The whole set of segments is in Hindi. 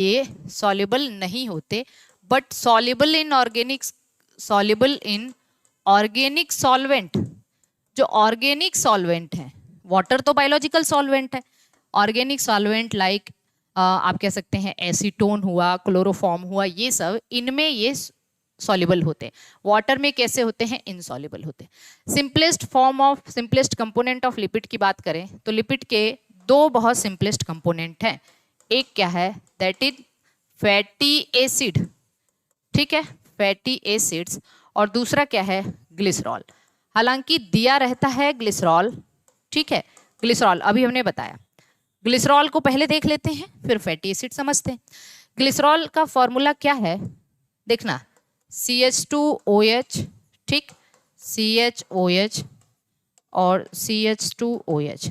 ये सॉल्युबल नहीं होते, but soluble in organic solvent. जो ऑर्गेनिक सॉल्वेंट है, वाटर तो बायोलॉजिकल सॉल्वेंट है, ऑर्गेनिक सॉल्वेंट लाइक आप कह सकते हैं एसीटोन हुआ, क्लोरोफॉर्म हुआ, ये सब इनमें ये सॉल्युबल होते हैं। वाटर में कैसे होते हैं? इनसॉल्युबल होते हैं। सिंपलेस्ट कंपोनेंट ऑफ लिपिड की बात करें तो लिपिड के दो बहुत सिंपलेस्ट कंपोनेंट हैं। एक क्या है? दैट इज फैटी एसिड, ठीक है, फैटी एसिड्स। और दूसरा क्या है? ग्लिसरॉल। हालांकि दिया रहता है ग्लिसरॉल, ठीक है, ग्लिसरॉल अभी हमने बताया। ग्लिसरॉल को पहले देख लेते हैं, फिर फैटी एसिड समझते हैं। ग्लिसरॉल का फॉर्मूला क्या है? देखना, CH2OH, ठीक, CHOH और CH2OH।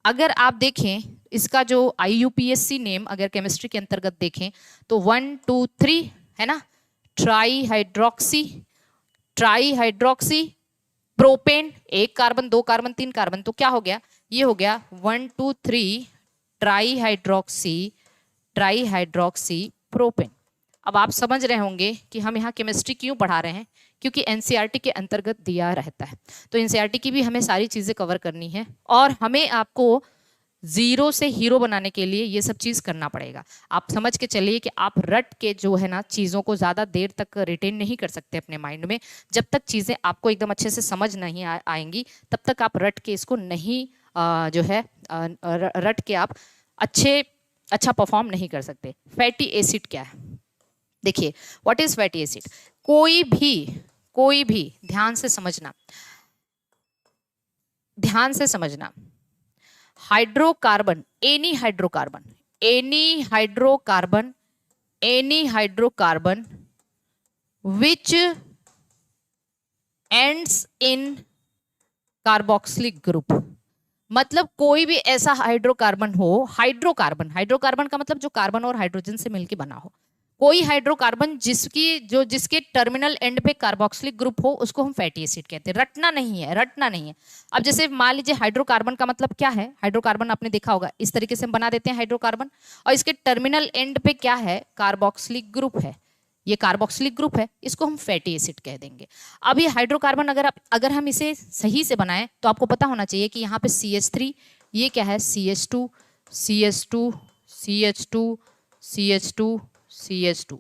अगर आप देखें इसका जो IUPAC नेम अगर केमिस्ट्री के अंतर्गत देखें तो 1 2 3 है ना, ट्राई हाइड्रोक्सी प्रोपेन, एक कार्बन, दो कार्बन, तीन कार्बन, तो क्या हो गया? ये हो गया 1 2 3 ट्राई हाइड्रोक्सी प्रोपेन। अब आप समझ रहे होंगे कि हम यहाँ केमिस्ट्री क्यों पढ़ा रहे हैं, क्योंकि एनसीईआरटी के अंतर्गत दिया रहता है। तो एनसीईआरटी की भी हमें सारी चीजें कवर करनी है और हमें आपको जीरो से हीरो बनाने के लिए ये सब चीज करना पड़ेगा। आप समझ के चलिए कि आप रट के जो है ना चीजों को ज्यादा देर तक रिटेन नहीं कर सकते अपने माइंड में। जब तक चीजें आपको एकदम अच्छे से समझ नहीं आएंगी तब तक आप रट के इसको नहीं जो है रट के आप अच्छा परफॉर्म नहीं कर सकते। फैटी एसिड क्या है? देखिए, व्हाट इज फैटी एसिड? कोई भी ध्यान से समझना, hydrocarbon, any hydrocarbon which ends in carboxylic group. मतलब कोई भी ऐसा हाइड्रोकार्बन हो, हाइड्रोकार्बन का मतलब जो कार्बन और हाइड्रोजन से मिलकर बना हो, कोई हाइड्रोकार्बन जिसके टर्मिनल एंड पे कार्बोक्सिलिक ग्रुप हो, उसको हम फैटी एसिड कहते हैं। रटना नहीं है। अब जैसे मान लीजिए हाइड्रोकार्बन का मतलब क्या है? हाइड्रोकार्बन आपने देखा होगा, इस तरीके से हम बना देते हैं हाइड्रोकार्बन, और इसके टर्मिनल एंड पे क्या है? कार्बोक्सिलिक ग्रुप है। ये कार्बोक्सिलिक ग्रुप है, इसको हम फैटी एसिड कह देंगे। अब ये हाइड्रोकार्बन अगर हम इसे सही से बनाएं तो आपको पता होना चाहिए कि यहाँ पे CH3, ये क्या है? CH2,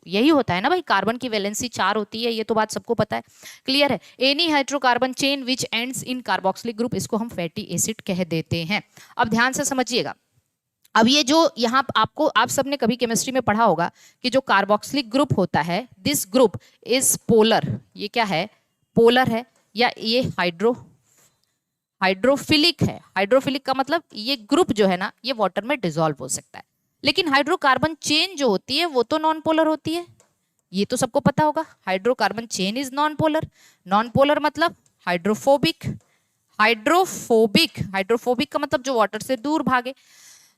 यही होता है ना भाई। कार्बन की वैलेंसी 4 होती है, ये तो बात सबको पता है, क्लियर है। Any hydrocarbon chain which ends in carboxylic group, इसको हम फैटी एसिड कह देते हैं। अब ध्यान से समझिएगा, अब ये जो यहाँ आप सबने कभी केमिस्ट्री में पढ़ा होगा कि जो कार्बोक्सिलिक ग्रुप होता है, दिस ग्रुप इज पोलर। ये क्या है? पोलर है, या ये हाइड्रोफिलिक है। हाइड्रोफिलिक का मतलब ये ग्रुप जो है ना, ये वाटर में डिसॉल्व हो सकता है। लेकिन हाइड्रोकार्बन चेन जो होती है वो तो नॉन पोलर होती है, ये तो सबको पता होगा। Hydrocarbon chain is non polar मतलब हाइड्रोफोबिक का मतलब जो वाटर से दूर भागे।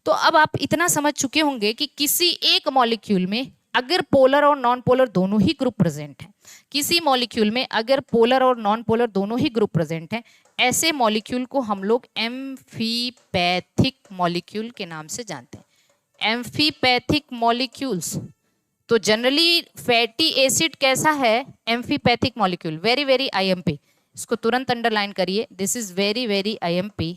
तो अब आप इतना समझ चुके होंगे कि किसी एक मॉलिक्यूल में अगर पोलर और नॉन पोलर दोनों ही ग्रुप प्रेजेंट हैं, किसी मॉलिक्यूल में अगर पोलर और नॉन पोलर दोनों ही ग्रुप प्रेजेंट हैं, ऐसे मॉलिक्यूल को हम लोग एम्फीपैथिक मॉलिक्यूल के नाम से जानते हैं। Amphipathic molecules. तो जनरली फैटी एसिड कैसा है? Amphipathic molecule. वेरी IMP, इसको तुरंत अंडरलाइन करिए, this is very IMP।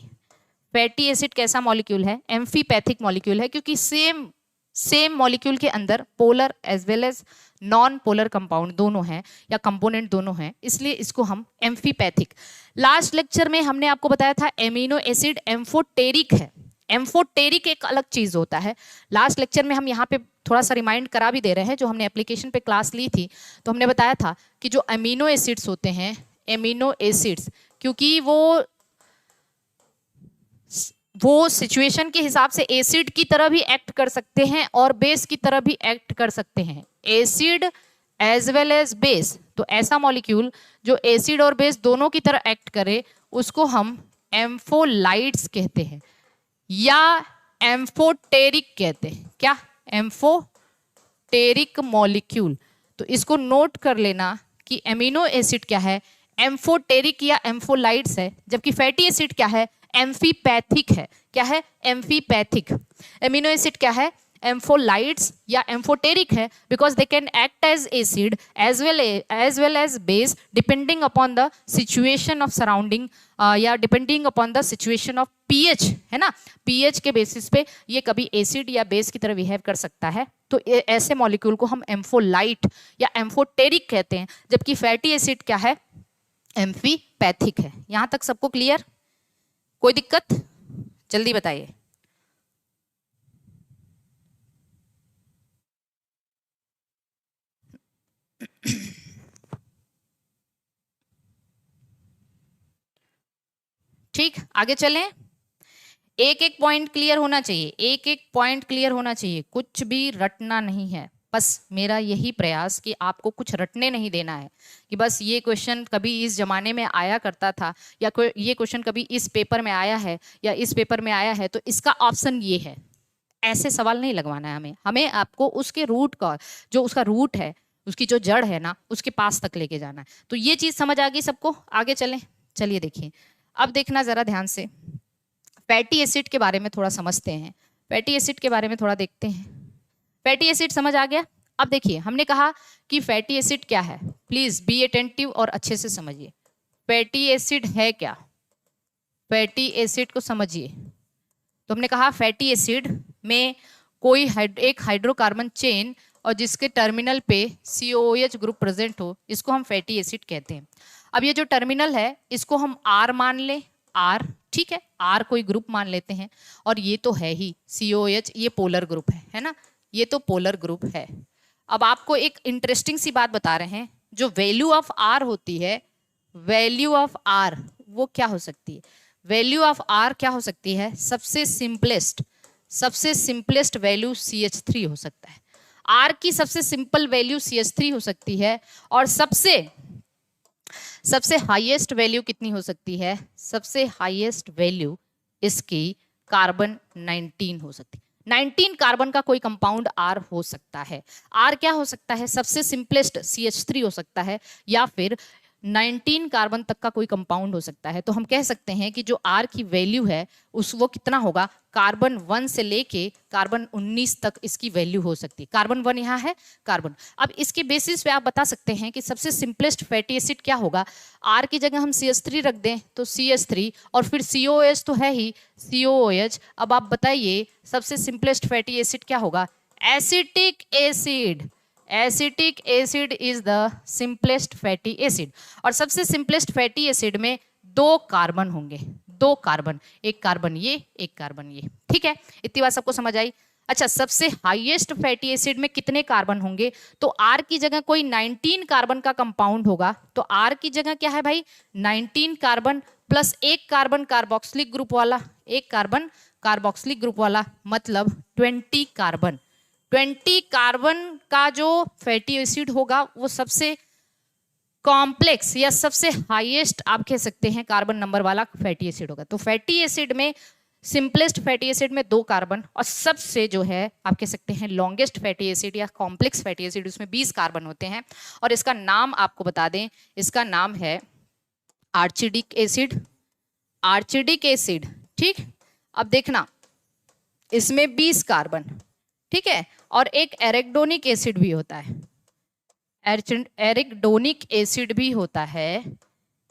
Fatty acid कैसा मॉलिक्यूल है? एम्फीपैथिक मॉलिक्यूल है, क्योंकि सेम मॉलिक्यूल के अंदर polar as well as non polar compound दोनों हैं या कंपोनेंट दोनों हैं, इसलिए इसको हम एम्फीपैथिक। लास्ट लेक्चर में हमने आपको बताया था एमिनो एसिड एम्फोटेरिक है। एम्फोटेरिक एक अलग चीज होता है। लास्ट लेक्चर में हम यहाँ पे थोड़ा सा रिमाइंड करा भी दे रहे हैं, जो हमने एप्लीकेशन पे क्लास ली थी तो हमने बताया था कि जो एमिनो एसिड्स होते हैं, एमिनो एसिड्स, क्योंकि वो सिचुएशन के हिसाब से एसिड की तरह भी एक्ट कर सकते हैं और बेस की तरह भी एक्ट कर सकते हैं, acid as well as base. तो ऐसा मॉलिक्यूल जो एसिड और बेस दोनों की तरह एक्ट करे, उसको हम एम्फोलाइट्स कहते हैं या एम्फोटेरिक कहते हैं। क्या? Amphoteric molecule. तो इसको नोट कर लेना कि एमिनो एसिड क्या है? एम्फोटेरिक या एम्फोलाइट्स है, जबकि फैटी एसिड क्या है? एम्फीपैथिक है। क्या है? एम्फीपैथिक। एमिनो एसिड क्या है? एम्फोलाइट्स या एम्फोटेरिक है because they can act as acid as well as base depending upon the situation of surrounding या depending upon the situation of pH, है ना। पीएच के बेसिस पे ये कभी एसिड या बेस की तरह बिहेव कर सकता है। तो ऐसे मॉलिक्यूल को हम एम्फोलाइट या एम्फोटेरिक कहते हैं, जबकि फैटी एसिड क्या है, एम्फीपैथिक है। यहां तक सबको क्लियर? कोई दिक्कत? जल्दी बताइए। ठीक, आगे चलें। एक एक पॉइंट क्लियर होना चाहिए, एक एक पॉइंट क्लियर होना चाहिए, कुछ भी रटना नहीं है। बस मेरा यही प्रयास कि आपको कुछ रटने नहीं देना है कि बस ये क्वेश्चन कभी इस जमाने में आया करता था या ये क्वेश्चन कभी इस पेपर में आया है या इस पेपर में आया है तो इसका ऑप्शन ये है। ऐसे सवाल नहीं लगवाना है हमें। हमें आपको उसके रूट का, जो उसका रूट है, उसकी जो जड़ है ना, उसके पास तक लेके जाना है। तो ये चीज समझ आ गई सबको? आगे चलें। चलिए देखिए, अब देखना जरा ध्यान से। फैटी एसिड के बारे में थोड़ा समझते हैं। फैटी एसिड के बारे में थोड़ा देखते हैं। फैटी एसिड समझ आ गया? अब देखिए, हमने कहा कि फैटी एसिड क्या है। प्लीज बी अटेंटिव और अच्छे से समझिए। फैटी एसिड है क्या? फैटी एसिड को समझिए। तो हमने कहा फैटी एसिड में कोई एक हाइड्रोकार्बन चेन और जिसके टर्मिनल पे COOH ग्रुप प्रेजेंट हो, इसको हम फैटी एसिड कहते हैं। अब ये जो टर्मिनल है इसको हम R मान लें, R, ठीक है, R कोई ग्रुप मान लेते हैं, और ये तो है ही COOH, ये पोलर ग्रुप है ना, ये तो पोलर ग्रुप है। अब आपको एक इंटरेस्टिंग सी बात बता रहे हैं, जो वैल्यू ऑफ R होती है, वैल्यू ऑफ R वो क्या हो सकती है? वैल्यू ऑफ R क्या हो सकती है? सबसे सिंपलेस्ट वैल्यू CH3 हो सकता है। R की सबसे सिंपल वैल्यू CH3 हो सकती है, और सबसे हाईएस्ट वैल्यू कितनी हो सकती है? सबसे हाईएस्ट वैल्यू इसकी कार्बन 19 हो सकती है। 19 कार्बन का कोई कंपाउंड R हो सकता है। R क्या हो सकता है? सबसे सिंपलेस्ट CH3 हो सकता है, या फिर 19 कार्बन तक का कोई कंपाउंड हो सकता है। तो हम कह सकते हैं कि जो R की वैल्यू है वो कितना होगा? कार्बन 1 से लेके कार्बन 19 तक इसकी वैल्यू हो सकती है। कार्बन 1 यहाँ है, कार्बन। अब इसके बेसिस पे आप बता सकते हैं कि सबसे सिंपलेस्ट फैटी एसिड क्या होगा। R की जगह हम CH3 रख दें तो CH3, और फिर COOH तो है ही, COOH। अब आप बताइए सबसे सिंपलेस्ट फैटी एसिड क्या होगा? Acetic acid. Acetic acid is the simplest fatty acid. और सबसे सिंपलेस्ट फैटी एसिड में 2 कार्बन होंगे, 2 कार्बन, एक कार्बन ये, एक कार्बन ये, ठीक है। इतनी बात सबको समझ आई? अच्छा, सबसे हाईएस्ट फैटी एसिड में कितने कार्बन होंगे? तो R की जगह कोई 19 कार्बन का कंपाउंड होगा। तो R की जगह क्या है भाई? 19 कार्बन प्लस एक कार्बन कार्बोक्सिलिक ग्रुप वाला, एक कार्बन कार्बोक्सिलिक ग्रुप वाला, मतलब 20 कार्बन। 20 कार्बन का जो फैटी एसिड होगा वो सबसे कॉम्प्लेक्स या सबसे हाईएस्ट आप कह सकते हैं कार्बन नंबर वाला फैटी एसिड होगा। तो फैटी एसिड में सिंपलेस्ट फैटी एसिड में 2 कार्बन, और सबसे जो है आप कह सकते हैं लॉन्गेस्ट फैटी एसिड या कॉम्प्लेक्स फैटी एसिड, उसमें 20 कार्बन होते हैं। और इसका नाम आपको बता दें, इसका नाम है आर्चिडिक एसिड। आर्चिडिक एसिड, ठीक। अब देखना, इसमें 20 कार्बन, ठीक है, और एक एरिकडोनिक एसिड भी होता है। एरिकडोनिक एसिड भी होता है,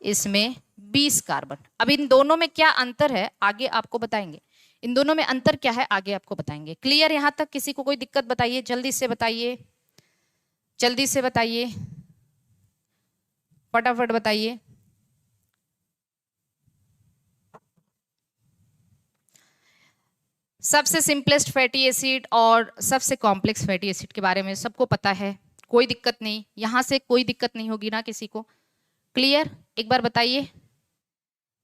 इसमें 20 कार्बन। अब इन दोनों में क्या अंतर है आगे आपको बताएंगे। इन दोनों में अंतर क्या है आगे आपको बताएंगे। क्लियर यहां तक? किसी को कोई दिक्कत बताइए, जल्दी से बताइए, जल्दी से बताइए, फटाफट बताइए। सबसे सिंपलेस्ट फैटी एसिड और सबसे कॉम्प्लेक्स फैटी एसिड के बारे में सबको पता है, कोई दिक्कत नहीं, यहां से कोई दिक्कत नहीं होगी ना किसी को? क्लियर? एक बार बताइए,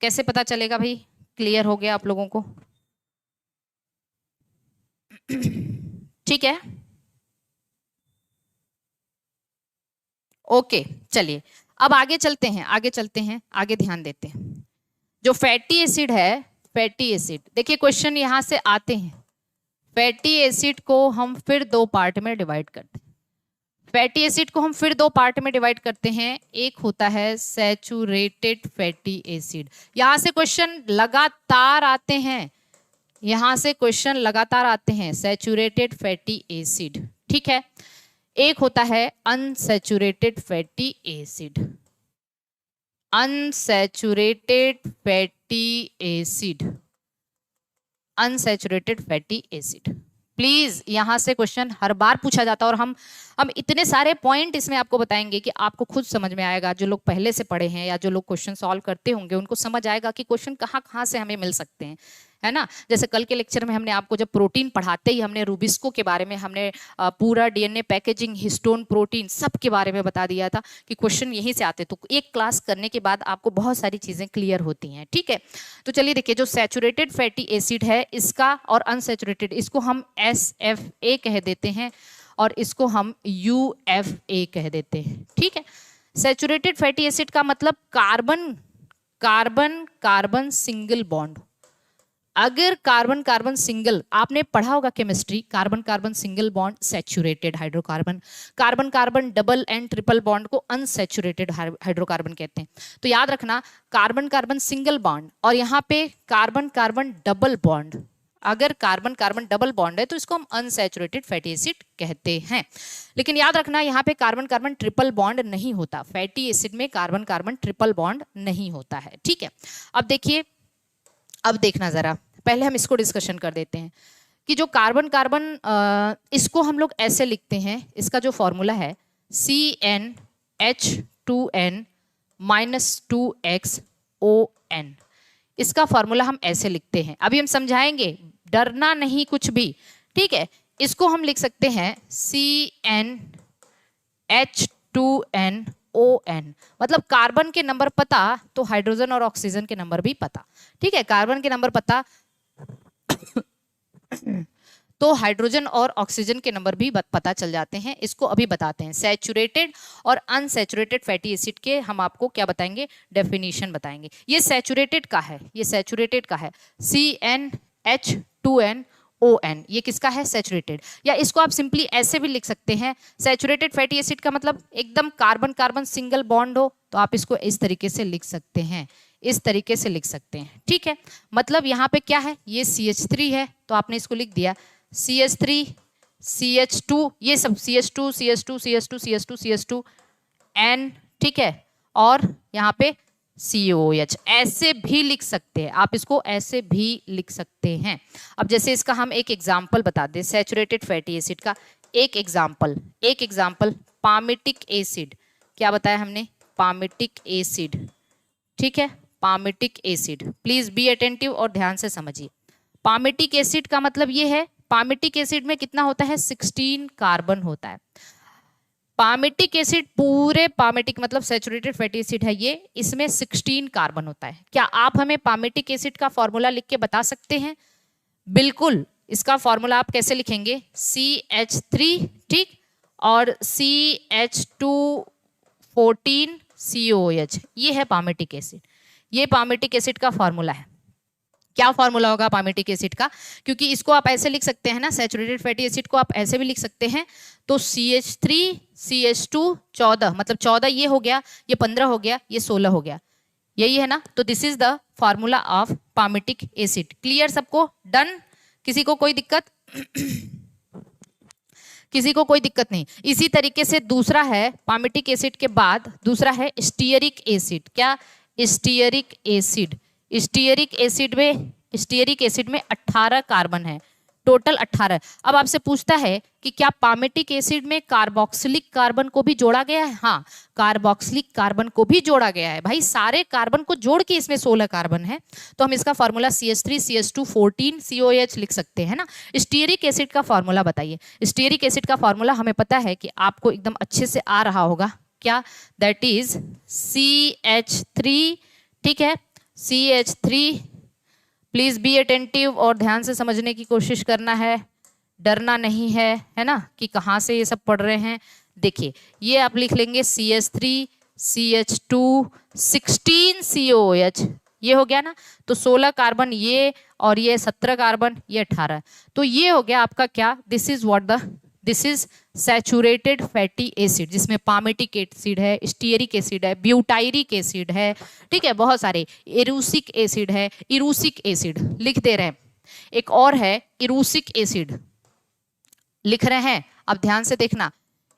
कैसे पता चलेगा भाई क्लियर हो गया आप लोगों को? ठीक है, ओके। चलिए अब आगे चलते हैं, आगे चलते हैं, आगे ध्यान देते हैं। जो फैटी एसिड है, फैटी एसिड, देखिए क्वेश्चन यहां से आते हैं। फैटी एसिड को हम फिर 2 पार्ट में डिवाइड करते हैं। फैटी एसिड को हम फिर 2 पार्ट में डिवाइड करते हैं। एक होता है सैचुरेटेड फैटी एसिड। यहां से क्वेश्चन लगातार आते हैं, यहां से क्वेश्चन लगातार आते हैं, सैचुरेटेड फैटी एसिड, ठीक है। एक होता है unsaturated fatty acid, unsaturated fatty acid, unsaturated fatty acid. Please यहां से क्वेश्चन हर बार पूछा जाता है, और हम इतने सारे पॉइंट इसमें आपको बताएंगे कि आपको खुद समझ में आएगा। जो लोग पहले से पढ़े हैं या जो लोग क्वेश्चन सॉल्व करते होंगे उनको समझ आएगा कि क्वेश्चन कहाँ कहाँ से हमें मिल सकते हैं, है ना। जैसे कल के लेक्चर में हमने आपको जब प्रोटीन पढ़ाते ही हमने रूबिस्को के बारे में, हमने पूरा डीएनए पैकेजिंग, हिस्टोन प्रोटीन सब के बारे में बता दिया था कि क्वेश्चन यहीं से आते। तो एक क्लास करने के बाद आपको बहुत सारी चीजें क्लियर होती हैं, ठीक है। तो चलिए देखिए, जो सैचुरेटेड फैटी एसिड है इसका और अनसैचुरेटेड, इसको हम SFA कह देते हैं और इसको हम UFA कह देते हैं, ठीक है। सैचुरेटेड फैटी एसिड का मतलब carbon carbon carbon single bond. अगर कार्बन कार्बन सिंगल, आपने पढ़ा होगा chemistry, carbon carbon single bond saturated hydrocarbon, carbon carbon double and triple bond को अनसैचुरेटेड हाइड्रोकार्बन कहते हैं। तो याद रखना, कार्बन कार्बन सिंगल बॉन्ड और यहाँ पे कार्बन कार्बन डबल बॉन्ड, अगर कार्बन कार्बन डबल बॉन्ड है तो इसको हम अनसैचुरेटेड फैटी एसिड कहते हैं। लेकिन याद रखना, यहाँ पे कार्बन कार्बन ट्रिपल बॉन्ड नहीं होता, फैटी एसिड में कार्बन कार्बन ट्रिपल बॉन्ड नहीं होता है, ठीक है। अब देखिए, अब देखना जरा, पहले हम इसको डिस्कशन कर देते हैं कि जो कार्बन कार्बन, इसको हम लोग ऐसे लिखते हैं, इसका जो फॉर्मूला है CnH2n -2xON, इसका फॉर्मूला हम ऐसे लिखते हैं। अभी हम समझाएंगे, डरना नहीं कुछ भी, ठीक है। इसको हम लिख सकते हैं CnH2nON, मतलब कार्बन के नंबर पता तो हाइड्रोजन और ऑक्सीजन के नंबर भी पता, ठीक है। कार्बन के नंबर पता तो हाइड्रोजन और ऑक्सीजन के नंबर भी पता चल जाते हैं। इसको अभी बताते हैं। सैचुरेटेड और अनसैचुरेटेड फैटी एसिड के हम आपको क्या बताएंगे, डेफिनेशन बताएंगे। ये सैचुरेटेड का है, ये सैचुरेटेड का है, CnH2nON, ये किसका है, सैचुरेटेड। या इसको आप सिंपली ऐसे भी लिख सकते हैं, सैचुरेटेड फैटी एसिड का मतलब एकदम कार्बन कार्बन सिंगल बॉन्ड हो, तो आप इसको इस तरीके से लिख सकते हैं, इस तरीके से लिख सकते हैं, ठीक है। मतलब यहाँ पे क्या है, ये CH3 है तो आपने इसको लिख दिया CH3 CH2, ये सब CH2 CH2 CH2 CH2 CH2 N, ठीक है। और यहाँ पे COH, ऐसे भी लिख सकते हैं आप, इसको ऐसे भी लिख सकते हैं। अब जैसे इसका हम एक एग्जाम्पल बता दें, सैचुरेटेड फैटी एसिड का एक एग्जाम्पल पामिटिक एसिड, क्या बताया हमने, पामिटिक एसिड, ठीक है, palmitic acid. Please be attentive और ध्यान से समझिए। पामिटिक एसिड का मतलब ये है, पामिटिक एसिड में कितना होता है, 16 कार्बन होता है। पामिटिक एसिड, पूरे पामिटिक मतलब सैचुरेटेड फैटी एसिड है ये, इसमें 16 कार्बन होता है। क्या आप हमें पामिटिक एसिड का फॉर्मूला लिख के बता सकते हैं? बिल्कुल, इसका फॉर्मूला आप कैसे लिखेंगे, CH3, ठीक, और CH214COH, ये है पामिटिक एसिड, ये पामिटिक एसिड का फॉर्मूला है। क्या फॉर्मूला होगा पामिटिक एसिड का, क्योंकि इसको आप ऐसे लिख सकते हैं ना, सैचुरेटेड फैटी एसिड को आप ऐसे भी लिख सकते हैं, तो CH3 CH2 14, मतलब 14 ये हो गया, ये 15 हो गया, ये 16 हो गया, यही है ना। तो this is the formula of palmitic acid. Clear सबको, डन, किसी को कोई दिक्कत किसी को कोई दिक्कत नहीं। इसी तरीके से दूसरा है, पामिटिक एसिड के बाद दूसरा है स्टीयरिक एसिड। क्या, स्टीयरिक एसिड। स्टीयरिक एसिड में 18 कार्बन है, टोटल 18। अब आपसे पूछता है कि क्या पामिटिक एसिड में कार्बोक्सिलिक कार्बन को भी जोड़ा गया है? हाँ, कार्बोक्सिलिक कार्बन को भी जोड़ा गया है भाई, सारे कार्बन को जोड़ के इसमें 16 कार्बन है। तो हम इसका फॉर्मूला CH3 CH214 COH लिख सकते हैं ना। स्टीयरिक एसिड का फॉर्मूला बताइए। स्टीयरिक एसिड का फॉर्मूला हमें पता है कि आपको एकदम अच्छे से आ रहा होगा, क्या, दैट इज CH3, ठीक है, CH3। प्लीज बी अटेंटिव और ध्यान से समझने की कोशिश करना है, डरना नहीं है ना, कि कहाँ से ये सब पढ़ रहे हैं। देखिए, ये आप लिख लेंगे CH3 CH2 16 COH, ये हो गया ना। तो 16 कार्बन ये, और ये 17 कार्बन, ये 18। तो ये हो गया आपका क्या, this is saturated fatty acid, जिसमें पामिटिक एसिड है, स्टीयरिक एसिड है, ब्यूटायरिक एसिड है, ठीक है, बहुत सारे, एरूसिक एसिड है, इरूसिक एसिड लिख दे रहे हैं। एक और है इरूसिक एसिड, लिख रहे हैं, अब ध्यान से देखना,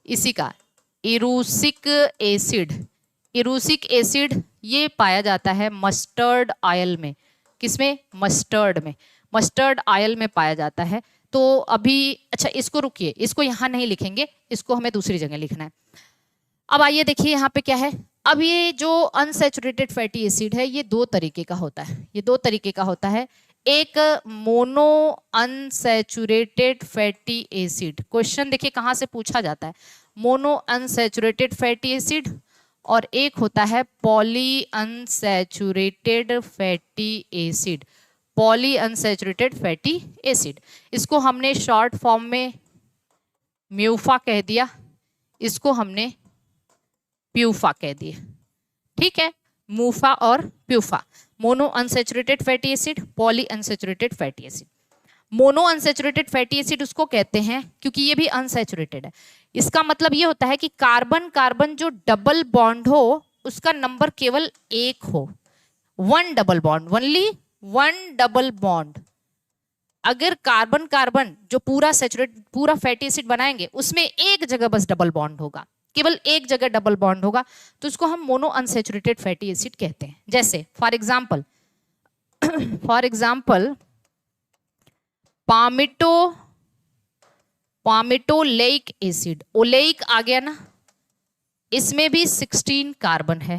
इसी का इरूसिक एसिड। इरूसिक एसिड ये पाया जाता है मस्टर्ड ऑयल में। किसमें? मस्टर्ड में। मस्टर्ड ऑयल में पाया जाता है। तो अभी अच्छा इसको रुकिए, इसको यहाँ नहीं लिखेंगे, इसको हमें दूसरी जगह लिखना है। अब आइए देखिए यहाँ पे क्या है। अब ये जो अनसैचुरेटेड फैटी एसिड है ये दो तरीके का होता है, ये दो तरीके का होता है। एक mono unsaturated fatty acid, question देखिए कहाँ से पूछा जाता है, मोनो अनसैचुरेटेड फैटी एसिड, और एक होता है poly unsaturated fatty acid, poly unsaturated fatty acid. इसको हमने शॉर्ट फॉर्म में म्यूफा कह दिया, इसको हमने प्यूफा कह दिया, ठीक है, मूफा और PUFA. Mono unsaturated fatty acid, poly unsaturated fatty acid. Mono unsaturated fatty acid उसको कहते हैं क्योंकि ये भी अनसैचुरेटेड है। इसका मतलब ये होता है कि कार्बन कार्बन जो डबल बॉन्ड हो उसका नंबर केवल एक हो, one double bond, only one double bond. अगर कार्बन कार्बन जो पूरा सैचुरेट पूरा फैटी एसिड बनाएंगे उसमें एक जगह बस डबल बॉन्ड होगा, केवल एक जगह डबल बॉन्ड होगा, तो उसको हम मोनो अनसैचुरेटेड फैटी एसिड कहते हैं। जैसे फॉर एग्जाम्पल पामिटोलेइक एसिड, ओलेइक आ गया ना, इसमें भी 16 कार्बन है,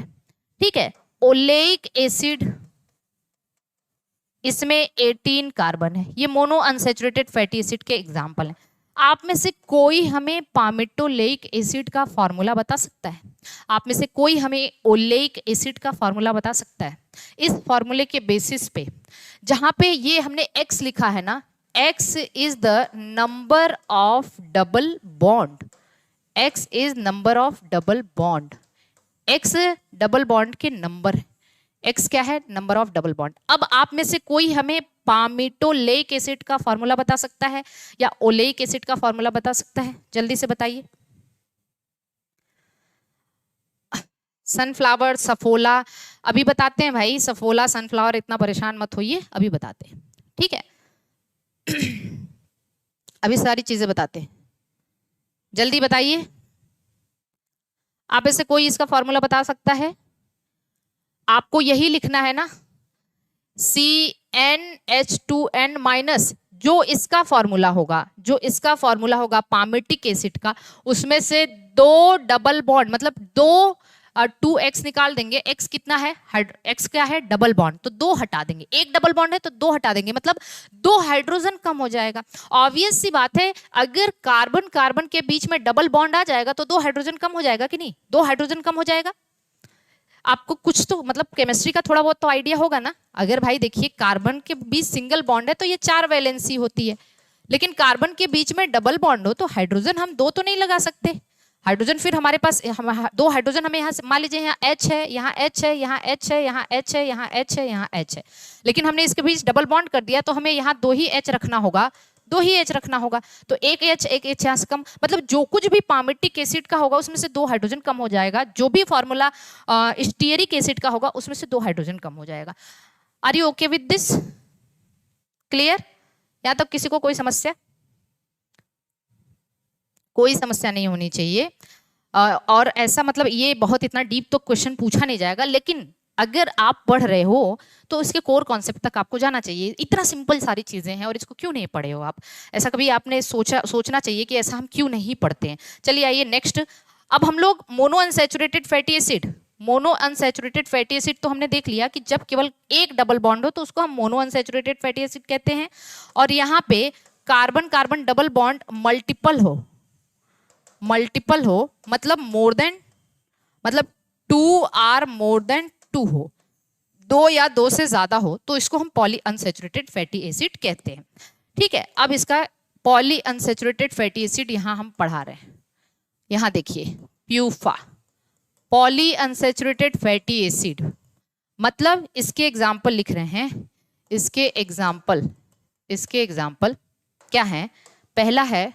ठीक है। ओलेइक एसिड इसमें 18 कार्बन है। ये मोनो अनसैचुरेटेड फैटी एसिड के एग्जाम्पल हैं। आप में से कोई हमें पामिटोलेइक एसिड का फॉर्मूला बता सकता है? आप में से कोई हमें ओलेइक एसिड का फॉर्मूला बता सकता है? इस फॉर्मूले के बेसिस पे जहां पे ये हमने x लिखा है ना, x is the number of double bond, x is number of double bond, x double bond के नंबर है, x क्या है? Number of double bond. अब आप में से कोई हमें पामिटोलेइक एसिड का फॉर्मूला बता सकता है या ओलेइक एसिड का फॉर्मूला बता सकता है? जल्दी से बताइए। सनफ्लावर, सफोला, अभी बताते हैं भाई, सफोला सनफ्लावर, इतना परेशान मत होइए, अभी बताते हैं, ठीक है। अभी सारी चीजें बताते हैं, जल्दी बताइए। आप में से कोई इसका फॉर्मूला बता सकता है? आपको यही लिखना है ना, CnH2n माइनस, जो इसका फॉर्मूला होगा, जो इसका फॉर्मूला होगा पामिटिक एसिड का, उसमें से दो डबल बॉन्ड, मतलब दो 2x निकाल देंगे। x कितना है? x क्या है? डबल बॉन्ड, तो दो हटा देंगे। एक डबल बॉन्ड है तो दो हटा देंगे, मतलब दो हाइड्रोजन कम हो जाएगा। ऑब्वियस सी बात है, अगर कार्बन कार्बन के बीच में डबल बॉन्ड आ जाएगा तो दो हाइड्रोजन कम हो जाएगा कि नहीं? दो हाइड्रोजन कम हो जाएगा। आपको कुछ तो मतलब केमिस्ट्री का थोड़ा बहुत तो आइडिया होगा ना। अगर भाई देखिए कार्बन के बीच सिंगल बॉन्ड है तो ये 4 वैलेंसी होती है, लेकिन कार्बन के बीच में डबल बॉन्ड हो तो हाइड्रोजन हम दो तो नहीं लगा सकते। हाइड्रोजन फिर हमारे पास दो हाइड्रोजन हमें यहाँ मान लीजिए यहाँ H है, यहाँ H है, यहाँ H है, यहाँ H है, यहाँ H है, यहाँ H है, लेकिन हमने इसके बीच डबल बॉन्ड कर दिया तो हमें यहाँ दो ही H रखना होगा, दो ही H रखना होगा, तो एक H यहाँ से कम, मतलब जो कुछ भी पामिटिक एसिड का होगा उसमें से दो हाइड्रोजन कम हो जाएगा, जो भी फॉर्मूला स्टीयरिक एसिड का होगा उसमें से दो हाइड्रोजन कम हो जाएगा। Are you okay with this? Clear? यहाँ तक किसी को कोई समस्या? कोई समस्या नहीं होनी चाहिए। और ऐसा मतलब ये बहुत इतना डीप तो क्वेश्चन पूछा नहीं जाएगा, लेकिन अगर आप पढ़ रहे हो तो इसके कोर कॉन्सेप्ट तक आपको जाना चाहिए। इतना सिंपल सारी चीजें हैं और इसको क्यों नहीं पढ़े हो आप? ऐसा कभी आपने सोचना चाहिए कि ऐसा हम क्यों नहीं पढ़ते हैं। चलिए आइए नेक्स्ट। अब हम लोग mono unsaturated fatty acid, mono unsaturated fatty acid तो हमने देख लिया कि जब केवल एक डबल बॉन्ड हो तो उसको हम मोनो अनसैचुरेटेड फैटी एसिड कहते हैं। और यहाँ पे carbon carbon double bond multiple हो मतलब मोर देन, मतलब 2 आर मोर देन 2 हो, दो या दो से ज्यादा हो तो इसको हम पॉली अनसैचुरेटेड फैटी एसिड कहते हैं। ठीक है, अब इसका पॉली अनसैचुरेटेड फैटी एसिड यहां हम पढ़ा रहे हैं। यहां देखिए PUFA, poly unsaturated fatty acid, मतलब इसके एग्जाम्पल लिख रहे हैं। इसके एग्जाम्पल क्या है? पहला है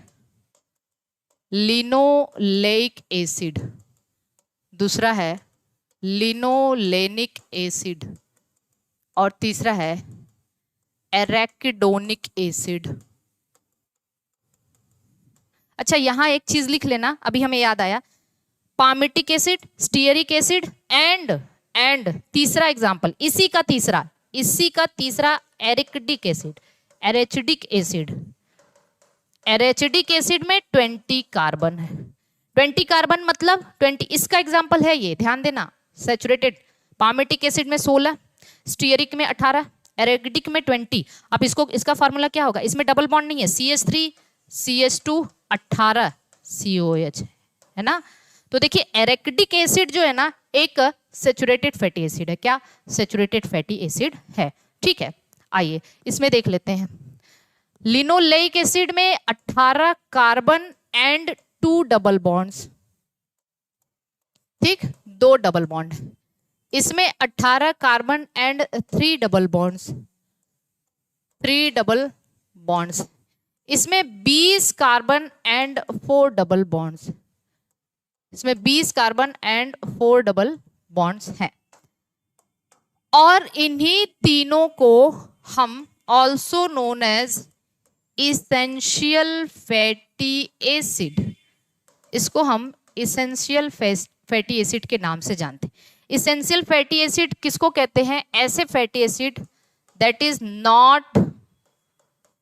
लिनोलेइक एसिड, दूसरा है लिनोलेनिक एसिड और तीसरा है एराकिडोनिक एसिड। अच्छा यहां एक चीज लिख लेना, अभी हमें याद आया, palmitic acid, stearic acid and तीसरा एग्जांपल, इसी का तीसरा एरिकडिक एसिड, एरेचिडिक एसिड। एरेचिडिक एसिड में 20 कार्बन है। 20 कार्बन मतलब 20, इसका एग्जांपल है ये, ध्यान देना, सैचुरेटेड। पामिटिक एसिड में 16, स्टीयरिक में 18, एरेचिडिक में 20। अब इसको, इसका फार्मूला क्या होगा, इसमें डबल बॉन्ड नहीं है, CH3 CH2 18 COH है ना। तो देखिए एरेकिडिक एसिड जो है ना एक सैचुरेटेड फैटी एसिड है। क्या? सैचुरेटेड फैटी एसिड है। ठीक है, आइए इसमें देख लेते हैं। लिनोलेइक एसिड में 18 कार्बन एंड 2 डबल बॉन्ड्स, ठीक, 2 डबल बॉन्ड। इसमें 18 carbon and 3 double bonds, 3 double bonds. इसमें 20 कार्बन एंड 4 डबल बॉन्ड्स, इसमें 20 कार्बन एंड 4 डबल बॉन्ड्स हैं। और इन्हीं तीनों को हम also known as essential fatty acid, इसको हम इसेंशियल फैटी एसिड के नाम से जानते हैं। इसेंशियल फैटी एसिड किसको कहते हैं? ऐसे fatty acid that is not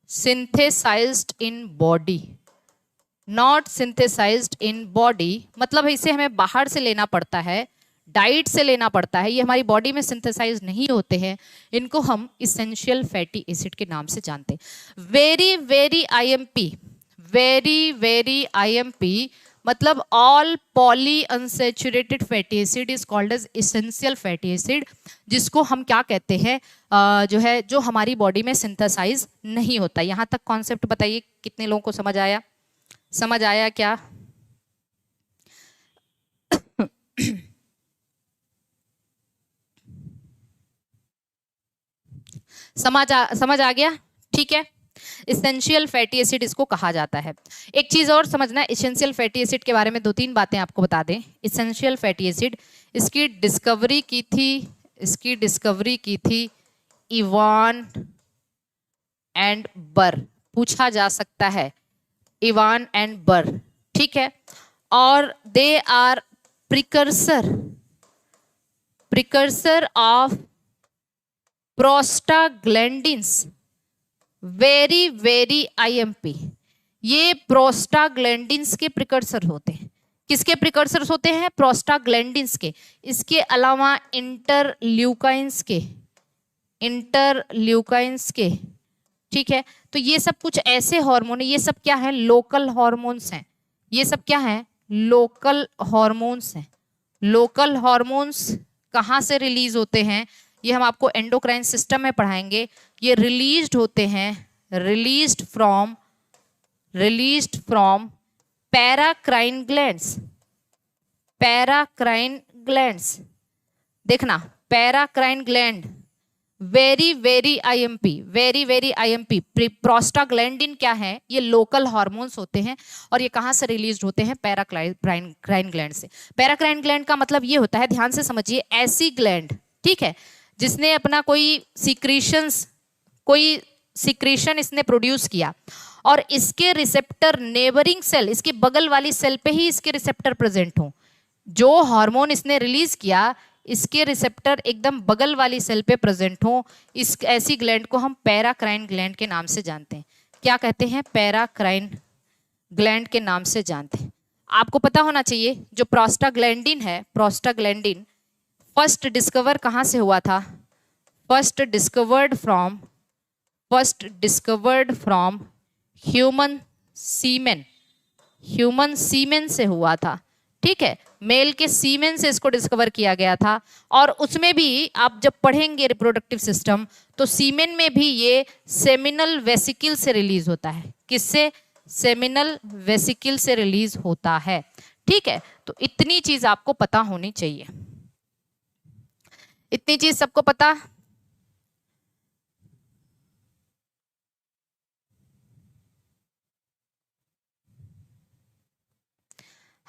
synthesized in body, not synthesized in body मतलब इसे हमें बाहर से लेना पड़ता है, डाइट से लेना पड़ता है, ये हमारी बॉडी में सिंथेसाइज नहीं होते हैं, इनको हम इसेंशियल फैटी एसिड के नाम से जानते हैं। Very very IMP, very very IMP मतलब all poly unsaturated fatty acid is called as essential fatty acid, जिसको हम क्या कहते हैं, जो है जो हमारी बॉडी में सिंथेसाइज नहीं होता। यहाँ तक कॉन्सेप्ट बताइए, कितने लोगों को समझ आया? समझ आया क्या? समझ आ गया? ठीक है, इसेंशियल फैटी एसिड इसको कहा जाता है। एक चीज और समझना, इसेंशियल फैटी एसिड के बारे में 2-3 बातें आपको बता दें। इसेंशियल फैटी एसिड इसकी डिस्कवरी की थी इवान एंड बर, पूछा जा सकता है, इवान एंड बर, ठीक है। और they are precursor of prostaglandins, very very IMP. ये प्रोस्टाग्लैंडिन्स के प्रिकर्सर होते हैं। किसके प्रिकर्सर्स होते हैं? प्रोस्टाग्लैंडिन्स के। इसके अलावा इंटरल्यूकाइंस के, ठीक है। तो ये सब कुछ ऐसे हार्मोन है, ये सब क्या है? लोकल हार्मोन्स हैं। ये सब क्या है? लोकल हार्मोन्स हैं। लोकल हार्मोन्स कहाँ से रिलीज होते हैं? ये हम आपको एंडोक्राइन सिस्टम में पढ़ाएंगे। ये रिलीज्ड होते हैं, रिलीज्ड फ्रॉम पैराक्राइन ग्लैंड्स। देखना, paracrine gland, very very IMP. Prostaglandin क्या है? ये लोकल हार्मोन्स होते हैं और ये कहाँ से रिलीज होते हैं? पैराक्राइन ग्लैंड से। पैराक्राइन ग्लैंड का मतलब ये होता है, ध्यान से समझिए, ऐसी ग्लैंड, ठीक है, जिसने अपना कोई सिक्रीशन इसने प्रोड्यूस किया और इसके रिसेप्टर नेबरिंग सेल, इसके बगल वाली सेल पे ही इसके रिसेप्टर प्रेजेंट हो। जो हार्मोन इसने रिलीज किया, इसके रिसेप्टर एकदम बगल वाली सेल पे प्रेजेंट हो, इस ऐसी ग्लैंड को हम पैराक्राइन ग्लैंड के नाम से जानते हैं। क्या कहते हैं? पैराक्राइन ग्लैंड के नाम से जानते हैं। आपको पता होना चाहिए, जो प्रोस्टाग्लैंडिन है, प्रोस्टाग्लैंडिन फर्स्ट डिस्कवर कहाँ से हुआ था? फर्स्ट डिस्कवर्ड फ्रॉम ह्यूमन सीमेन से हुआ था, ठीक है। मेल के सीमेन से इसको डिस्कवर किया गया था। और उसमें भी आप जब पढ़ेंगे रिप्रोडक्टिव सिस्टम, तो सीमेन में भी ये सेमिनल वेसिकल से रिलीज होता है। किससे? सेमिनल वेसिकल से रिलीज होता है, ठीक है। तो इतनी चीज आपको पता होनी चाहिए। इतनी चीज सबको पता?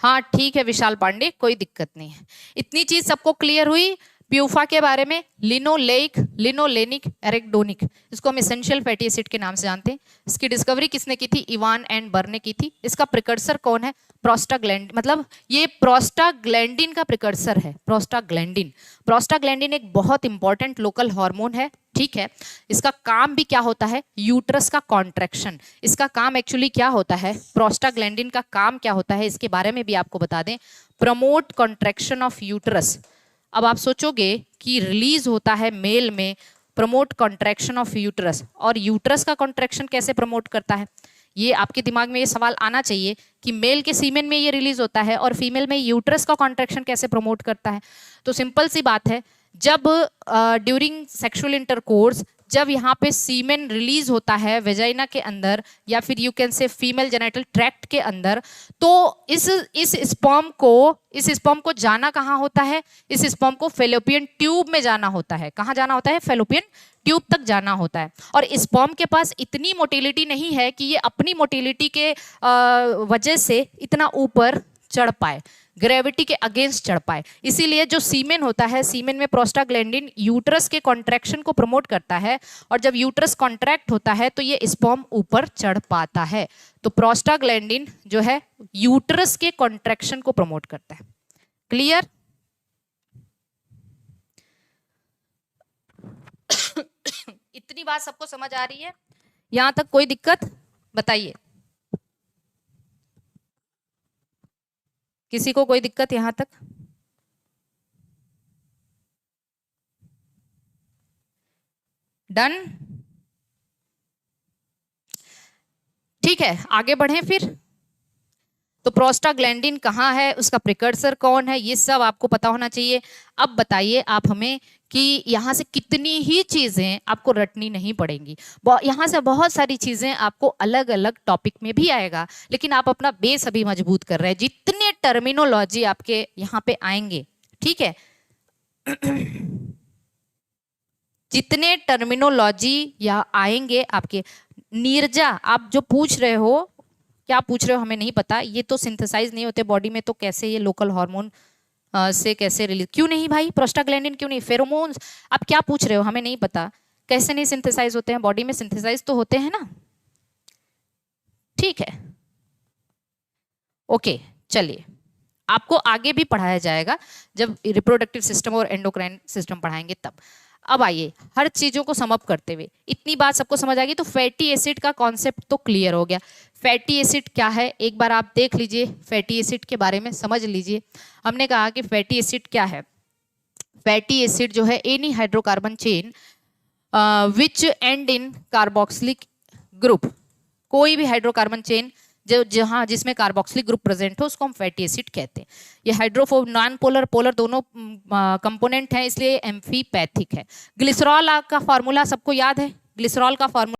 हाँ ठीक है विशाल पांडे, कोई दिक्कत नहीं है। इतनी चीज सबको क्लियर हुई? प्यूफा के बारे में लिनोलेइक, लिनोलेनिक, एरेक्डोनिक, इसको हम एसेंशियल फैटी एसिड के नाम से जानते हैं। इसकी डिस्कवरी किसने की थी? इवान एंड बर्न ने की थी। इसका प्रिकर्सर कौन है? प्रोस्टाग्लैंड, मतलब ये प्रोस्टाग्लैंडिन का प्रिकर्सर है। प्रोस्टाग्लैंडिन, प्रोस्टाग्लैंडिन एक बहुत इंपॉर्टेंट लोकल हार्मोन है, ठीक है। इसका काम भी क्या होता है? यूट्रस का कॉन्ट्रैक्शन। इसका काम एक्चुअली क्या होता है? प्रोस्टाग्लैंडिन का काम क्या होता है इसके बारे में भी आपको बता दें। Promote contraction of uterus. अब आप सोचोगे कि रिलीज होता है मेल में प्रमोट कॉन्ट्रैक्शन ऑफ यूट्रस, और यूट्रस का कॉन्ट्रैक्शन कैसे प्रमोट करता है? ये आपके दिमाग में ये सवाल आना चाहिए कि मेल के सीमेन में ये रिलीज होता है और फीमेल में यूट्रस का कॉन्ट्रैक्शन कैसे प्रमोट करता है? तो सिंपल सी बात है, जब ड्यूरिंग सेक्सुअल इंटरकोर्स जब यहाँ पे सीमेन रिलीज होता है वेजाइना के अंदर या फिर you can say female genital tract के अंदर, तो इस स्पर्म को जाना कहाँ होता है? इस स्पर्म को फेलोपियन ट्यूब में जाना होता है। कहाँ जाना होता है? फेलोपियन ट्यूब तक जाना होता है। और स्पर्म के पास इतनी मोटिलिटी नहीं है कि ये अपनी मोटिलिटी के वजह से इतना ऊपर चढ़ पाए, ग्रेविटी के अगेंस्ट चढ़ पाए। इसीलिए जो सीमेन होता है, सीमेन में प्रोस्टाग्लैंडिन यूट्रस के कॉन्ट्रैक्शन को प्रमोट करता है, और जब यूट्रस कॉन्ट्रैक्ट होता है तो ये स्पर्म ऊपर चढ़ पाता है। तो प्रोस्टाग्लैंडिन जो है यूट्रस के कॉन्ट्रैक्शन को प्रमोट करता है। क्लियर? इतनी बात सबको समझ आ रही है? यहां तक कोई दिक्कत? बताइए, किसी को कोई दिक्कत यहां तक? डन? ठीक है, आगे बढ़ें फिर। तो प्रोस्टाग्लैंडिन कहाँ है, उसका प्रिकर्सर कौन है, ये सब आपको पता होना चाहिए। अब बताइए आप हमें कि यहाँ से कितनी ही चीजें आपको रटनी नहीं पड़ेंगी। यहाँ से बहुत सारी चीजें आपको अलग अलग टॉपिक में भी आएगा, लेकिन आप अपना बेस अभी मजबूत कर रहे हैं। जितने टर्मिनोलॉजी आपके यहाँ पे आएंगे, ठीक है, जितने टर्मिनोलॉजी या आएंगे आपके, नीरजा आप जो पूछ रहे हो, क्या पूछ रहे हो हमें नहीं पता। ये तो सिंथेसाइज नहीं होते बॉडी में, तो कैसे ये लोकल हार्मोन से कैसे रिलीज? क्यों नहीं भाई, प्रोस्टाग्लैंडिन क्यों नहीं? फेरोमोन्स, आप क्या पूछ रहे हो हमें नहीं पता? कैसे नहीं सिंथेसाइज होते हैं? बॉडी में सिंथेसाइज तो होते हैं ना, ठीक है। ओके, चलिए, आपको आगे भी पढ़ाया जाएगा जब रिप्रोडक्टिव सिस्टम और एंडोक्राइन सिस्टम पढ़ाएंगे तब। अब आइए, हर चीजों को सम अप करते हुए, इतनी बात सबको समझ आ गई, तो फैटी एसिड का कॉन्सेप्ट तो क्लियर हो गया। फैटी एसिड क्या है एक बार आप देख लीजिए, फैटी एसिड के बारे में समझ लीजिए। हमने कहा कि फैटी एसिड क्या है। फैटी एसिड जो है any hydrocarbon chain which and in carboxylic group, कोई भी हाइड्रोकार्बन चेन जो जहाँ जिसमें कार्बोक्सिलिक ग्रुप प्रेजेंट हो उसको हम फैटी एसिड कहते हैं। ये हाइड्रोफोब नॉन पोलर पोलर दोनों कंपोनेंट हैं, इसलिए एम्फीपैथिक है। ग्लिसरॉल का फार्मूला सबको याद है? ग्लिसरॉल का फार्मूला